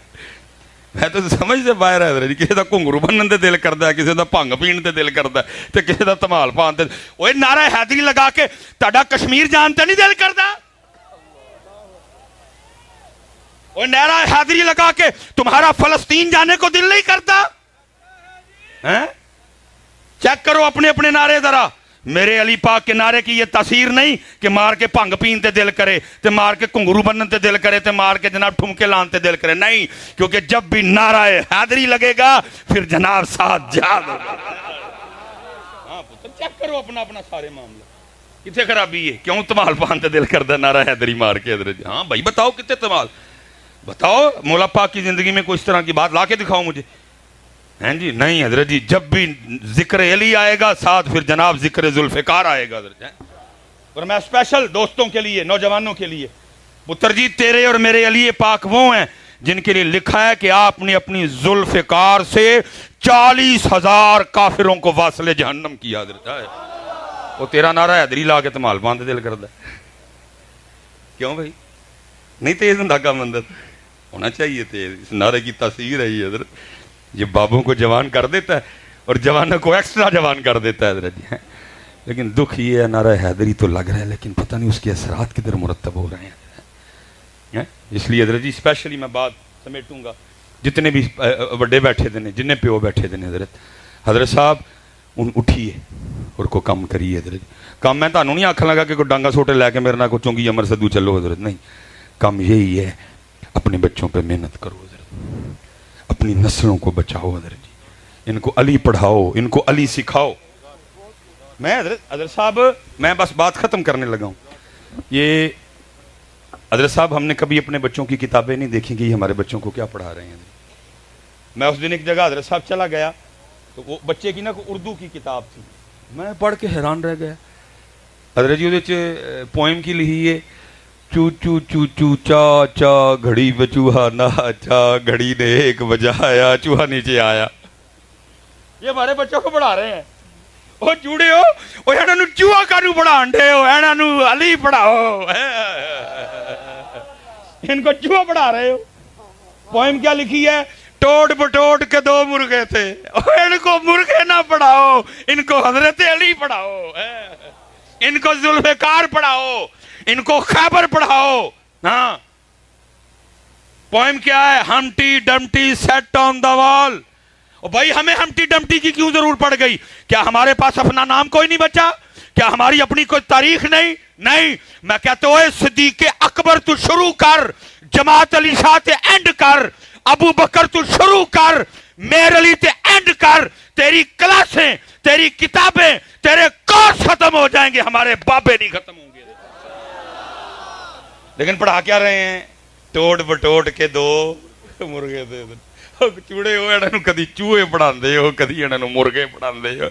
میں تو سمجھ سے باہر ہے حضرت. کسی دا گھنگرو بنن تے دل کردا ہے, کسی دا بھنگ پین تے دل کردا ہے, تے کسی دا ਧਮਾਲ پان تے. اوے نعرہ حیدری لگا کے تہاڈا کشمیر جان تے نہیں دل کردا؟ اوے نعرہ حیدری لگا کے تمہارا فلسطین جانے کو دل نہیں کرتا؟ چیک کرو اپنے اپنے نعرے ذرا. میرے علی پاک کے نعرے کی یہ تاثیر نہیں کہ مار کے بھنگ پین تے دل کرے, تے مار کے گھنگرو بنن تے دل کرے, تے مار کے جناب ٹھمکے لان تے دل کرے. نہیں, کیونکہ جب بھی نعرہ حیدری لگے گا پھر جناب ساتھ جہاد ہوگا. ہاں پتر چیک کرو اپنا اپنا سارے معاملہ. کتنے خرابی ہے, کیوں ਧਮਾਲ پان تے دل کردا نعرہ حیدری مار کے حضرت؟ ہاں بھائی بتاؤ کتنے ਧਮਾਲ, بتاؤ مولا پاک کی زندگی میں کوئی اس طرح کی بات لا کے دکھاؤ مجھے. ہیں جی نہیں حضرت جی, جب بھی ذکر علی آئے گا ساتھ پھر جناب ذکر ذوالفقار آئے گا حضرت. اور میں اسپیشل دوستوں کے لیے, نوجوانوں کے لیے, پتر جی تیرے اور میرے علی پاک وہ ہیں جن کے لیے لکھا ہے کہ آپ نے اپنی ذوالفقار سے 40,000 کافروں کو واصل جہنم کیا حضرت. وہ تیرا نعرہ حیدری لا کے ਧਮਾਲ پان تے دل کردا ہے. کیوں بھائی نہیں تیز ہوندا کام اندر ہونا چاہیے تیز. اس نعرے کی تاثیر ہے یہ حضرت, یہ بابوں کو جوان کر دیتا ہے اور جوانوں کو ایکسٹرا جوان کر دیتا ہے حضرت جی. لیکن دکھ یہ ہے نعرہ حیدری تو لگ رہا ہے لیکن پتہ نہیں اس کے اثرات کدھر مرتب ہو رہے ہیں. اس لیے حضرت جی اسپیشلی میں بات سمیٹوں گا, جتنے بھی بڑے بیٹھے دے, جنہیں پیو بیٹھے دے حضرت صاحب ان اٹھیے اور کو کم کریے حضرت. کم میں تانوں نہیں آکھن لگا کہ کوئی ڈانگا سوٹے لے کے میرے نال کو چونگی امر سدو چلو حضرت, نہیں. کم یہی ہے, اپنے بچوں پہ محنت کرو حضرت, اپنی نسلوں کو بچاؤ حضرت جی, ان کو علی پڑھاؤ, ان کو علی سکھاؤ. میں حضرت صاحب میں بس بات ختم کرنے لگا ہوں. یہ حضرت صاحب ہم نے کبھی اپنے بچوں کی کتابیں نہیں دیکھیں کہ یہ ہمارے بچوں کو کیا پڑھا رہے ہیں. میں اس دن ایک جگہ حضرت صاحب چلا گیا تو وہ بچے کی نا اردو کی کتاب تھی, میں پڑھ کے حیران رہ گیا حضرت جی. وہ پوئم کی لکھی ہے, چو چو چو چو چا چا گھڑی بچوہا نہ چا, گھڑی نے ایک بجایا چوہا نیچے آیا. یہ ہمارے بچوں کو پڑھا رہے ہیں. وہ جوڑے ہو وہ اینا نو چوہا کانو پڑھان دے ہو, اینا نو علی پڑھاؤ, ان کو چوہا پڑھا رہے ہو. پوئم کیا لکھی ہے, ٹوٹ بٹوٹ کے 2 مرغے تھے, ان کو مرغے نہ پڑھاؤ, ان کو حضرت علی پڑھاؤ, ان کو ذوالفقار پڑھاؤ, ان کو خیبر پڑھاؤ. ہاں پوئم کیا ہے, ہمٹی ڈمٹی سیٹ آن دا وال. اور بھائی ہمیں ہمٹی ڈمٹی کی کیوں ضرور پڑ گئی؟ کیا ہمارے پاس اپنا نام کوئی نہیں بچا؟ کیا ہماری اپنی کوئی تاریخ نہیں؟ نہیں. میں کہتا ہوں صدیق اکبر تو شروع کر, جماعت علی شاہ تے اینڈ کر, ابو بکر تو شروع کر, میر علی تے اینڈ کر. تیری کلاسیں, تیری کتابیں, تیرے کورس ختم ہو جائیں گے, ہمارے بابے نہیں ختم ہوں گے. لیکن پڑھا کیا رہے ہیں, ٹوٹ بٹوٹ کے 2 مرغے تھے. ਚੂੜੇ ਹੋ ਇਹਨਾਂ ਨੂੰ ਕਦੀ ਚੂਹੇ ਪੜਾਉਂਦੇ ਹੋ, ਕਦੀ ਇਹਨਾਂ ਨੂੰ ਮੁਰਗੇ ਪੜਾਉਂਦੇ ਹੋ,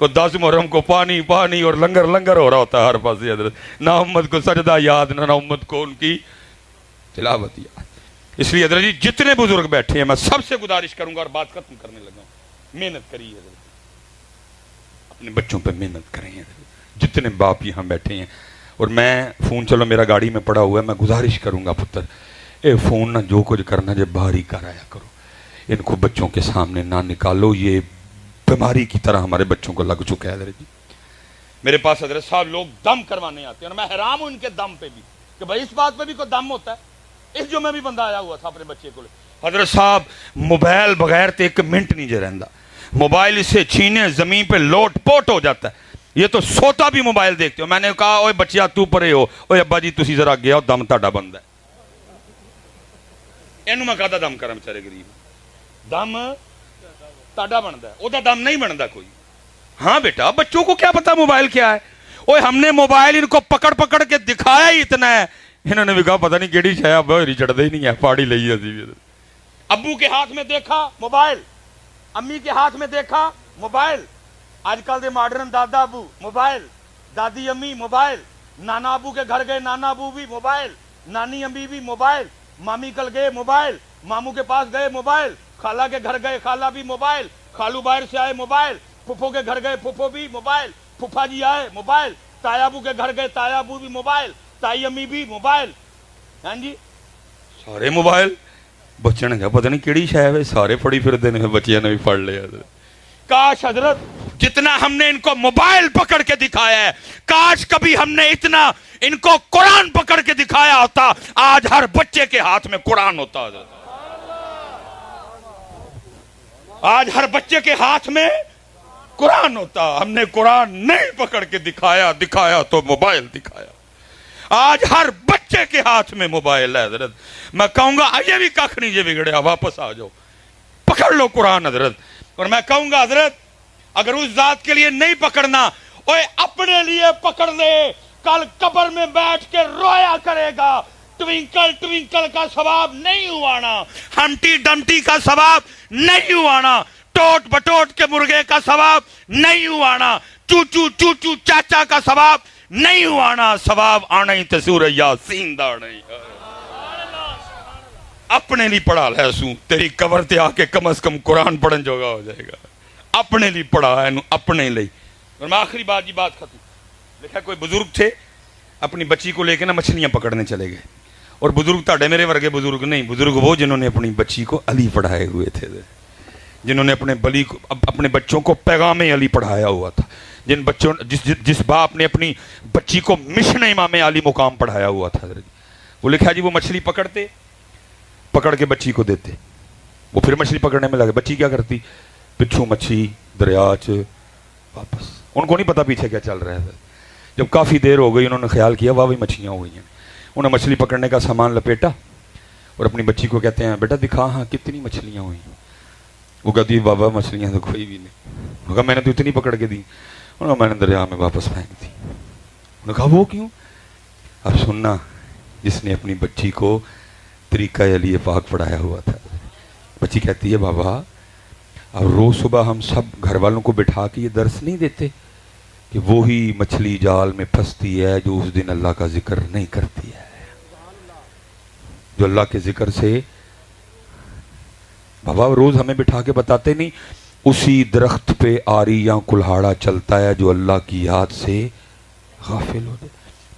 کو 10 محرم کو پانی پانی اور لنگر لنگر ہو رہا ہوتا ہے ہر پاس حضرت. نہ امت کو سجدہ یاد نہ امت کو ان کی تلاوت یاد. اس لیے حضرت جی جتنے بزرگ بیٹھے ہیں میں سب سے گزارش کروں گا اور بات ختم کرنے لگا ہوں, محنت کریے حضرت, اپنے بچوں پہ محنت کریں حضرت. جتنے باپ یہاں بیٹھے ہیں, اور میں فون چلو میرا گاڑی میں پڑا ہوا ہے, میں گزارش کروں گا پتر اے فون نہ جو کچھ کرنا جب باہر ہی کرایا کرو, ان کو بچوں کے سامنے نہ نکالو. یہ بیماری کی طرح ہمارے بچوں کو لگ چکا ہے حضرت جی. میرے پاس حضرت صاحب لوگ دم کروانے آتے ہیں اور میں حیران ہوں ان کے دم پہ بھی کہ بھائی اس بات پہ بھی کوئی دم ہوتا ہے. اس جو میں بھی بندہ آیا ہوا تھا اپنے بچے کو لے, حضرت صاحب موبائل بغیر تو ایک منٹ نہیں جے رہندا, موبائل اسے چھینے زمین پہ لوٹ پوٹ ہو جاتا ہے. یہ تو سوتا بھی موبائل دیکھتے ہو. میں نے کہا اوے بچیا تو پرے ہو, اوے ابا جی تسی ذرا گیا ہو, دم تہاڈا بندا ہے. اینو میں کہدا دم کرم بیچارے غریب, دم تہاڈا بندا ہے, او دا دم نہیں بندا کوئی. ہاں بیٹا بچوں کو کیا پتا موبائل کیا ہے. اوے ہم نے موبائل ان کو پکڑ پکڑ کے دکھایا ہی اتنا ہے, انہوں نے بھی کہا پتہ نہیں کیڑی شے اب ہری چڑھدا ہی نہیں ہے, پاڑی لئی اسی. ابو کے ہاتھ میں دیکھا موبائل, امی کے ہاتھ میں دیکھا موبائل, آج کل دے ماڈرن دادا ابو موبائل, دادی امی موبائل, نانا ابو کے گھر گئے نانا ابو بھی موبائل, نانی امی بھی موبائل, مامی کل گئے موبائل, ماموں کے پاس گئے موبائل, خالہ کے گھر گئے خالہ بھی موبائل, خالو باہر سے آئے موبائل, پھپھو کے گھر گئے پھپھو بھی موبائل, پھپھا جی آئے موبائل, تایا ابو کے گھر گئے تایا ابو بھی موبائل, تائی امی بھی موبائل. ہاں جی سارے موبائل. بچے نے کہا پتہ نہیں کیڑی شے ہے, سارے پھڑی پھرتے ہیں, بچیاں نے بھی پڑھ لیا. کاش حضرت جتنا ہم نے ان کو موبائل پکڑ کے دکھایا ہے, کاش کبھی ہم نے اتنا ان کو قرآن پکڑ کے دکھایا ہوتا. آج ہر بچے کے ہاتھ میں قرآن ہوتا حضرت, آج ہر بچے کے ہاتھ میں قرآن ہوتا. ہم نے قرآن نہیں پکڑ کے دکھایا تو موبائل دکھایا. آج ہر بچے کے ہاتھ میں موبائل ہے حضرت. میں کہوں گا یہ بھی کخ نہیں یہ بگڑیا, واپس آ جاؤ, پکڑ لو قرآن حضرت. اور میں کہوں گا حضرت اگر اس ذات کے لیے نہیں پکڑنا, اوے اپنے لیے پکڑ لے. کل قبر میں بیٹھ کے رویا کرے گا, ٹوینکل ٹوینکل کا ثواب نہیں ہوانا, ہمٹی ڈمٹی کا ثواب نہیں ہوانا, ٹوٹ بٹوٹ کے مرغے کا ثواب نہیں ہوانا, چوچو چوچو چاچا کا ثواب نہیں ہوانا. ثواب آنا ہی تے سورہ یاسین دا نہیں. اپنے لیے پڑھا لے سوں, تیری قبر تے آ کے کم از کم قرآن پڑھن جوگا ہو جائے گا. اپنے لیے پڑھا ہے اپنے لیے. اور میں آخری بات جی بات ختم. دیکھا کوئی بزرگ تھے اپنی بچی کو لے کے نا مچھلیاں پکڑنے چلے گئے, اور بزرگ تاڑے میرے ورگے بزرگ نہیں, بزرگ وہ جنہوں نے اپنی بچی کو علی پڑھائے ہوئے تھے, جنہوں نے اپنے بچوں کو پیغام علی پڑھایا ہوا تھا, جن بچوں جس باپ نے اپنی بچی کو مشن امام علی مقام پڑھایا ہوا تھا. وہ لکھا جی وہ مچھلی پکڑ کے بچی کو دیتے, وہ پھر مچھلی پکڑنے میں لگے. بچی کیا کرتی, پچھوں مچھی دریا چ واپس, ان کو نہیں پتا پیچھے کیا چل رہا ہے. جب کافی دیر ہو گئی انہوں نے خیال کیا واہ مچھلیاں ہو گئی ہیں. انہوں نے مچھلی پکڑنے کا سامان لپیٹا اور اپنی بچی کو کہتے ہیں بیٹا دکھا ہاں کتنی مچھلیاں ہوئی. وہ کہتی بابا مچھلیاں تو کوئی بھی نہیں. انہوں نے کہا میں نے تو اتنی پکڑ کے دی. انہوں نے کہا میں نے دریا میں واپس پھینک دی. انہوں نے کہا وہ کیوں؟ اب سننا, جس نے اپنی بچی کو طریقہ علی پاک پڑھایا ہوا تھا. بچی کہتی ہے بابا اب روز صبح ہم سب گھر والوں کو بٹھا کے یہ درس نہیں دیتے کہ وہی مچھلی جال میں پھنستی ہے جو اس دن اللہ کا ذکر نہیں کرتی ہے, جو اللہ کے ذکر سے. بابا روز ہمیں بٹھا کے بتاتے نہیں اسی درخت پہ آری یا کلہاڑا چلتا ہے جو اللہ کی یاد سے غافل ہو جائے.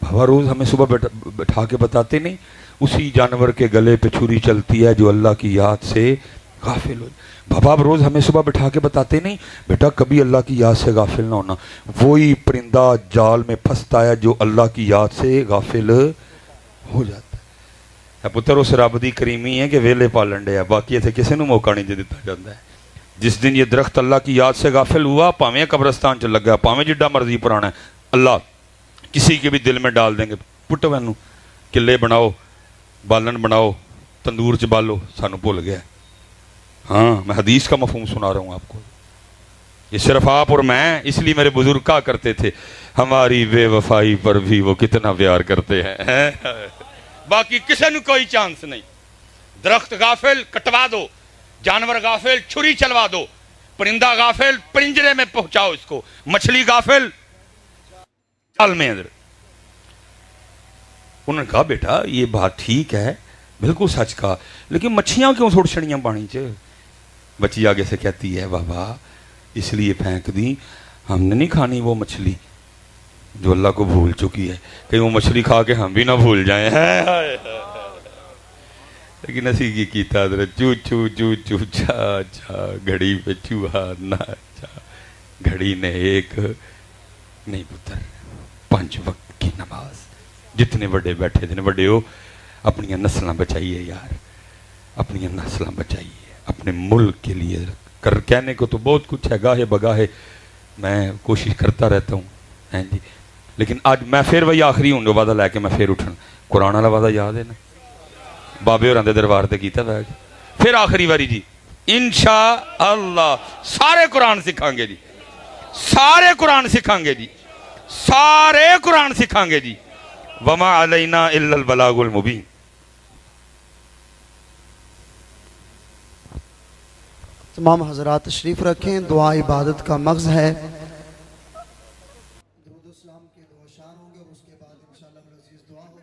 بابا روز ہمیں صبح بٹھا کے بتاتے نہیں اسی جانور کے گلے پہ چھری چلتی ہے جو اللہ کی یاد سے غافل ہو جائے. بابا اب روز ہمیں صبح بٹھا کے بتاتے نہیں بیٹا کبھی اللہ کی یاد سے غافل نہ ہونا, وہی پرندہ جال میں پھنستا ہے جو اللہ کی یاد سے غافل ہو جاتا ہے. پتر اس رب دی کریمی ہے کہ ویلے پالن ڈے ہے, باقی اتنے کسی نو موقع نہیں دیتا جاتا ہے. جس دن یہ درخت اللہ کی یاد سے غافل ہوا, پاویں قبرستان چ لگا, پاویں جڈا مرضی پرانا ہے, اللہ کسی کے بھی دل میں ڈال دیں گے پٹو اینو قلعے بناؤ, بالن بناؤ, تندور چ بالو, سانو بھول گیا. ہاں میں حدیث کا مفہوم سنا رہا ہوں آپ کو, یہ صرف آپ اور میں. اس لیے میرے بزرگ کہا کرتے تھے ہماری بے وفائی پر بھی وہ کتنا پیار کرتے ہیں, باقی کسی نے کوئی چانس نہیں. درخت غافل کٹوا دو, جانور غافل چھری چلوا دو, پرندہ غافل پرنجرے میں پہنچاؤ اس کو، مچھلی غافل جال میں ادھر۔ انہوں نے کہا بیٹا یہ بات ٹھیک ہے، بالکل سچ کہا، لیکن مچھیاں کیوں چھوڑ چھڑیاں پانی چ؟ بچی آگے سے کہتی ہے بابا اس لیے پھینک دی، ہم نے نہیں کھانی وہ مچھلی جو اللہ کو بھول چکی ہے، کہ وہ مچھلی کھا کے ہم بھی نہ بھول جائیں۔ لیکن اسی کی کیتا حضرت چو چو چو چو چا چا گھڑی پہ چوہا ناچا، گھڑی نے ایک نہیں پتر 5 وقت کی نماز۔ جتنے بڑے بیٹھے تھے بڑے ہو، اپنی نسلیں بچائیے یار، اپنی نسلیں بچائیے اپنے ملک کے لیے۔ کہنے کو تو بہت کچھ ہے، گاہے بگاہے میں کوشش کرتا رہتا ہوں جی، لیکن آج میں پھر وہی آخری ہوں جو وعدہ لے کے میں پھر اٹھنا۔ قرآن والا وعدہ یاد ہے نا، بابے اور دربار تے کیتا بیٹھ، پھر آخری باری جی انشاءاللہ سارے قرآن سکھائیں گے جی، سارے قرآن سکھائیں گے جی، سارے قرآن سکھائیں گے جی۔ وما علینا الا البلاغ المبین۔ تمام حضرات تشریف رکھیں، دعا عبادت کا مغز ہے۔ درود و سلام کے 2 اشعار ہوں گے اور اس کے بعد انشاءاللہ العزیز دعا ہوگی۔